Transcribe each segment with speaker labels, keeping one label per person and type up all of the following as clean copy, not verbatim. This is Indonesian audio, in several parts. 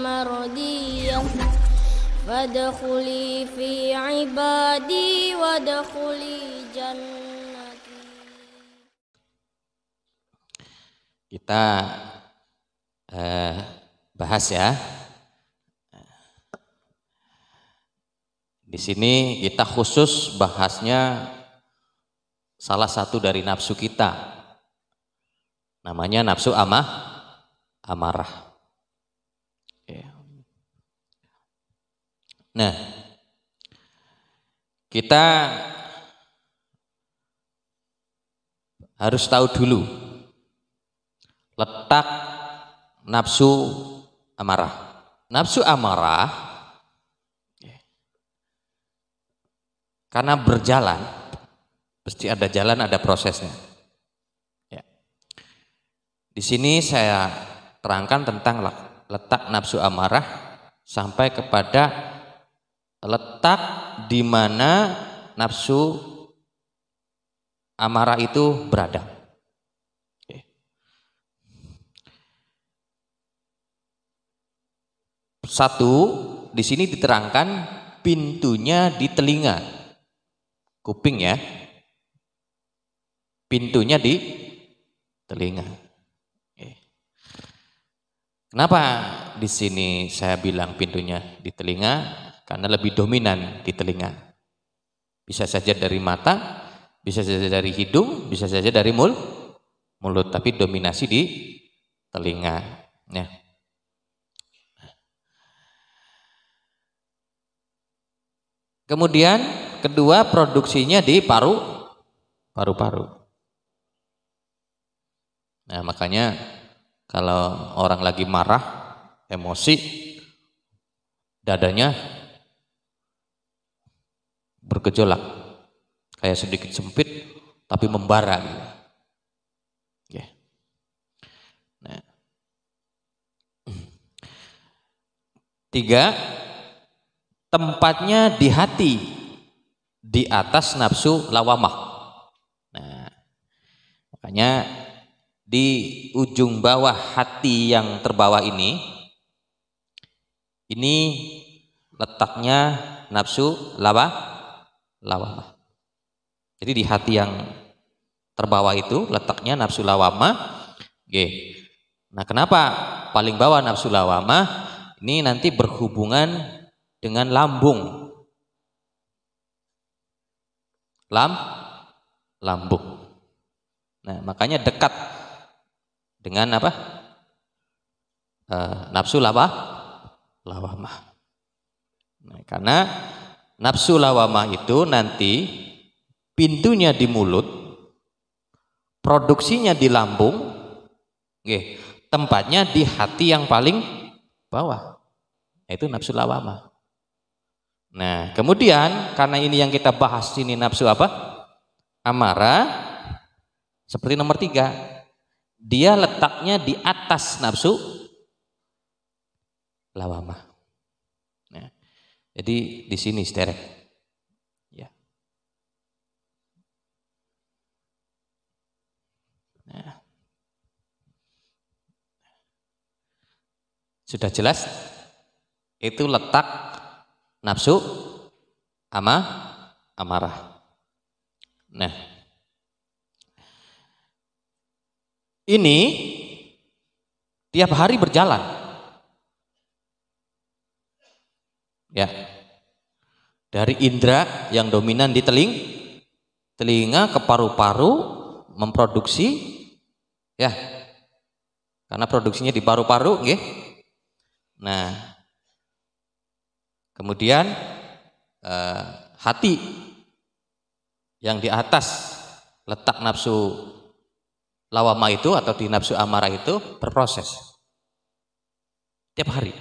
Speaker 1: mardiyah fadkhuli fi ibadi wadkhuli jannati.
Speaker 2: Kita bahas ya. Di sini kita khusus bahasnya salah satu dari nafsu kita. Namanya nafsu amarah. Nah, kita harus tahu dulu letak nafsu amarah. Nafsu amarah karena berjalan, pasti ada jalan, ada prosesnya. Ya. Di sini saya terangkan tentang letak nafsu amarah sampai kepada letak di mana nafsu amarah itu berada. Satu, di sini diterangkan pintunya di telinga. Kuping ya, pintunya di telinga. Kenapa di sini saya bilang pintunya di telinga? Karena lebih dominan di telinga. Bisa saja dari mata, bisa saja dari hidung, bisa saja dari mulut, tapi dominasi di telinga. Ya. Kemudian kedua, produksinya di paru-paru. Nah, makanya kalau orang lagi marah, emosi, dadanya bergejolak, kayak sedikit sempit tapi membara gitu. Ya. Nah. Tiga, tempatnya di hati, di atas nafsu lawamah. Nah, makanya di ujung bawah hati yang terbawah ini letaknya nafsu lawamah. Jadi di hati yang terbawah itu letaknya nafsu lawamah. Nah, kenapa paling bawah nafsu lawamah? Ini nanti berhubungan dengan lambung. Lambung. Nah, makanya dekat dengan apa? Nafsu lawamah. Nah, karena nafsu lawamah itu nanti pintunya di mulut, produksinya di lambung, tempatnya di hati yang paling bawah, yaitu nafsu lawamah. Nah, kemudian karena ini yang kita bahas ini nafsu apa? Amarah. Seperti nomor 3, dia letaknya di atas nafsu lawamah. Nah, jadi di sini sterek. Ya. Nah. Sudah jelas? Itu letak nafsu amarah. Nah, ini tiap hari berjalan. Ya. Dari indera yang dominan di telinga ke paru-paru memproduksi, ya. Karena produksinya di paru-paru, nggih. Nah, kemudian hati yang di atas letak nafsu lawamah itu atau di nafsu amarah itu berproses tiap hari.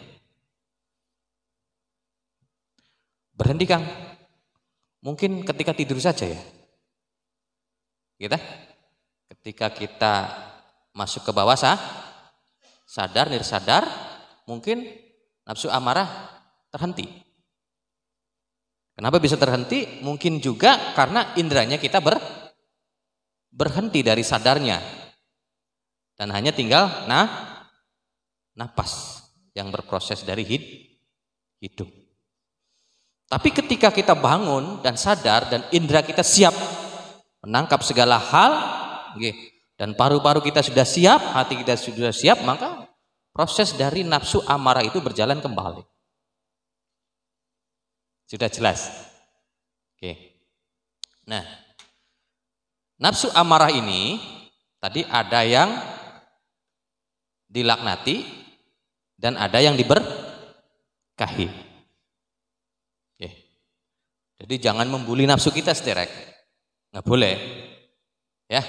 Speaker 2: Berhenti, Kang? Mungkin ketika tidur saja ya. Ketika kita masuk ke bawah sadar, nirsadar, mungkin nafsu amarah terhenti. Kenapa bisa terhenti? Mungkin juga karena inderanya kita berhenti dari sadarnya dan hanya tinggal napas yang berproses dari hidup. Tapi ketika kita bangun dan sadar dan indera kita siap menangkap segala hal, dan paru-paru kita sudah siap, hati kita sudah siap, maka proses dari nafsu amarah itu berjalan kembali. Sudah jelas? Oke. Nah, nafsu amarah ini tadi ada yang dilaknati dan ada yang diberkahi. Oke. Jadi jangan membuli nafsu kita seterek, nggak boleh. Ya,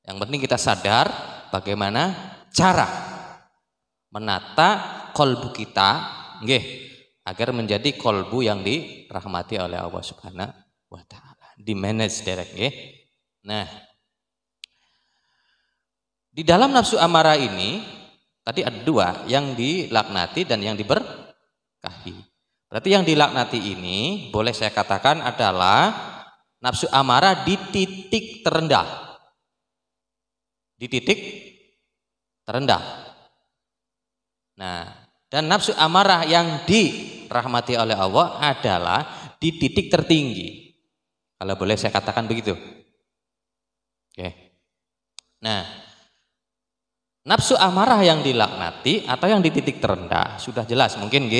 Speaker 2: yang penting kita sadar bagaimana cara menata kolbu kita, agar menjadi kolbu yang dirahmati oleh Allah Subhanahu wa Ta'ala, di manage derek. Nah, di dalam nafsu amarah ini tadi ada dua, yang dilaknati dan yang diberkahi. Berarti yang dilaknati ini boleh saya katakan adalah nafsu amarah di titik terendah. Di titik terendah. Nah, dan nafsu amarah yang dirahmati oleh Allah adalah di titik tertinggi. Kalau boleh saya katakan begitu. Oke. Nah, nafsu amarah yang dilaknati atau yang di titik terendah sudah jelas mungkin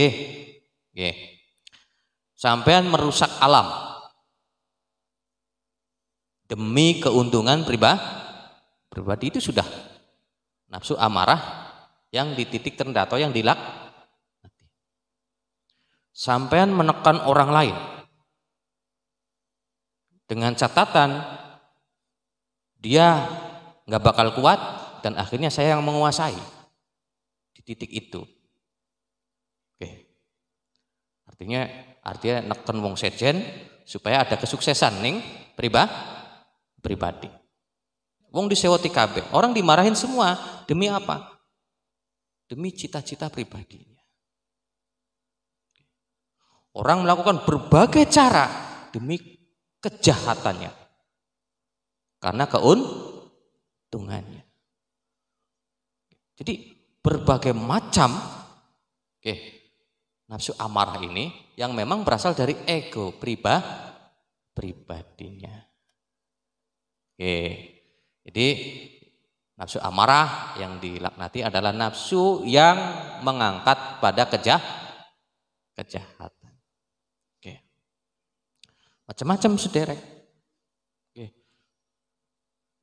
Speaker 2: sampean merusak alam demi keuntungan pribadi, itu sudah nafsu amarah yang di titik terendah atau yang dilaknati. Sampean menekan orang lain dengan catatan dia nggak bakal kuat dan akhirnya saya yang menguasai di titik itu. Oke. Artinya neken wong sejen supaya ada kesuksesan ning pribadi. Wong disewoti kabeh, orang dimarahin semua demi apa? Demi cita-cita pribadinya. Orang melakukan berbagai cara demi kejahatannya karena keuntungannya. Jadi berbagai macam nafsu amarah ini yang memang berasal dari ego pribadinya. Jadi nafsu amarah yang dilaknati adalah nafsu yang mengangkat pada kejahatan. Macam-macam sederek.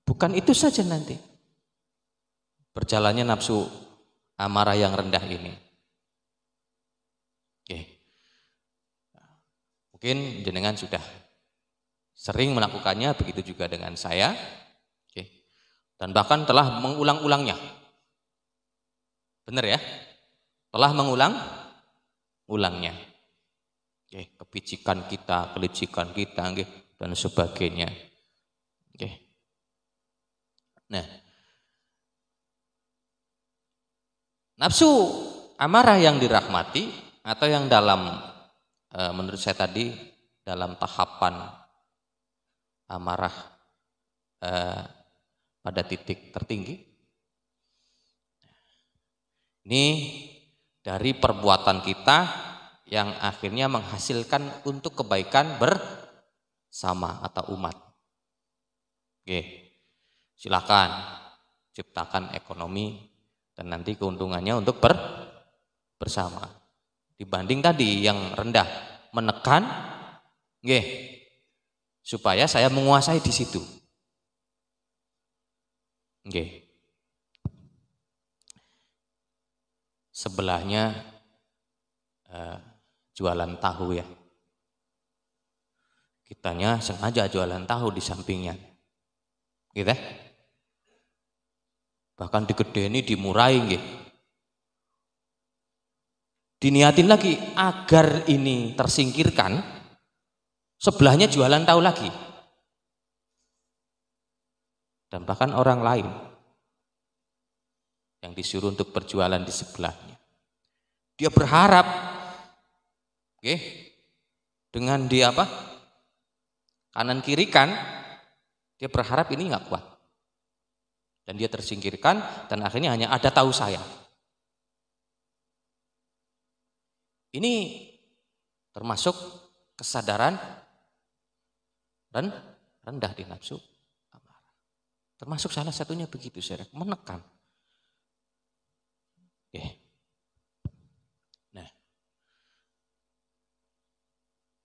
Speaker 2: Bukan itu saja nanti berjalannya nafsu amarah yang rendah ini. Mungkin jenengan sudah sering melakukannya, begitu juga dengan saya, dan bahkan telah mengulang-ulangnya. Benar ya? Telah mengulang-ulangnya. Kepicikan kita, kelicikan kita, dan sebagainya. Nah, nafsu amarah yang dirahmati atau yang dalam menurut saya tadi dalam tahapan amarah pada titik tertinggi, ini dari perbuatan kita yang akhirnya menghasilkan untuk kebaikan bersama atau umat. Silakan ciptakan ekonomi dan nanti keuntungannya untuk bersama. Dibanding tadi yang rendah menekan, supaya saya menguasai di situ. Sebelahnya jualan tahu ya. Kitanya sengaja jualan tahu di sampingnya. Gitu. Bahkan digedeni, dimurahi diniatin lagi agar ini tersingkirkan, sebelahnya jualan tahu lagi. Dan bahkan orang lain yang disuruh untuk berjualan di sebelahnya. Dia berharap dengan dia kanan kiri kan, dia berharap ini nggak kuat. Dan dia tersingkirkan dan akhirnya hanya ada tahu saya. Ini termasuk kesadaran rendah di nafsu amarah. Termasuk salah satunya begitu, saudara, menekan. Nah,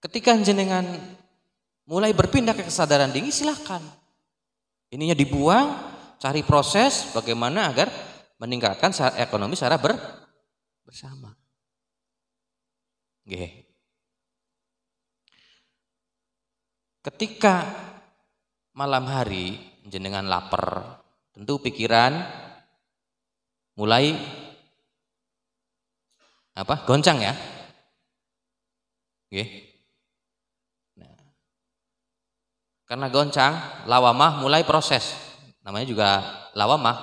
Speaker 2: ketika jenengan mulai berpindah ke kesadaran tinggi, silahkan. Ininya dibuang, cari proses bagaimana agar meningkatkan ekonomi secara bersama. Ketika malam hari jenengan lapar, tentu pikiran mulai goncang ya. Nah, karena goncang, lawamah mulai proses. Namanya juga lawamah.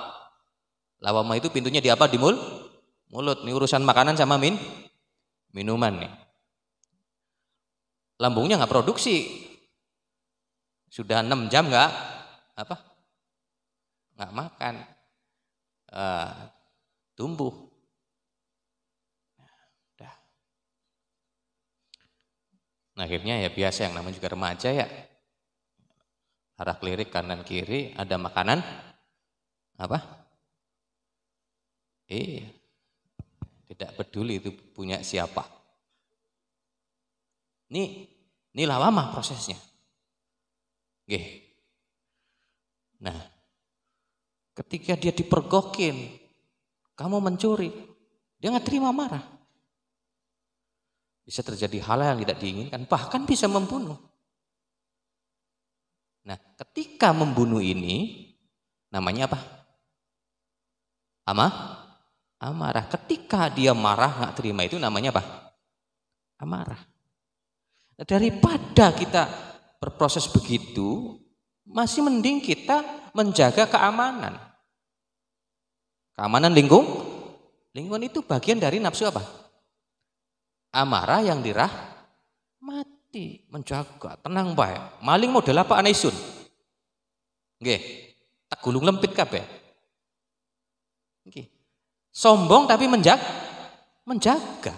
Speaker 2: Lawamah itu pintunya di apa? Di mulut. Ini urusan makanan sama minuman nih. Lambungnya nggak produksi. Sudah 6 jam nggak makan. Tumbuh. Nah, akhirnya ya biasa yang namanya juga remaja ya. Arah lirik kanan kiri ada makanan tidak peduli itu punya siapa. Ini lawamah prosesnya. Nah, ketika dia dipergokin, kamu mencuri, dia nggak terima, marah. Bisa terjadi hal yang tidak diinginkan, bahkan bisa membunuh. Nah, ketika membunuh ini namanya apa? Amarah. Ketika dia marah nggak terima itu namanya apa? Amarah. Nah, daripada kita berproses begitu, masih mending kita menjaga keamanan. Keamanan lingkungan itu bagian dari nafsu apa? Amarah yang dirahmati, menjaga, tenang baik. Maling model apa anaisun? Nggih, tak gulung lempit kabeh. Nggih. Sombong tapi menjaga.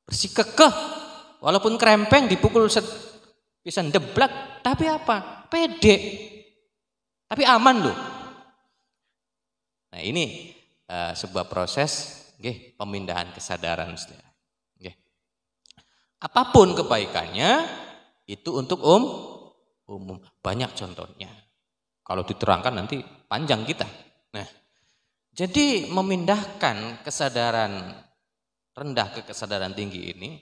Speaker 2: Bersikekeh walaupun krempeng dipukul pisan deblak, tapi apa? Pede. Tapi aman loh. Nah, ini sebuah proses pemindahan kesadaran. Apapun kebaikannya itu untuk umum. Banyak contohnya. Kalau diterangkan nanti panjang kita. Nah, jadi memindahkan kesadaran rendah ke kesadaran tinggi ini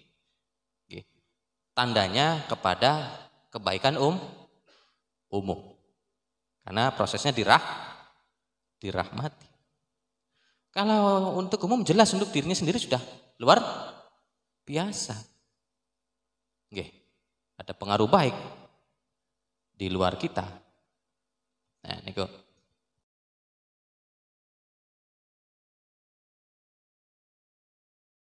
Speaker 2: tandanya kepada kebaikan umum. Karena prosesnya dirahmati. Kalau untuk umum jelas, untuk dirinya sendiri sudah luar biasa. Ada pengaruh baik di luar kita. Nah, niku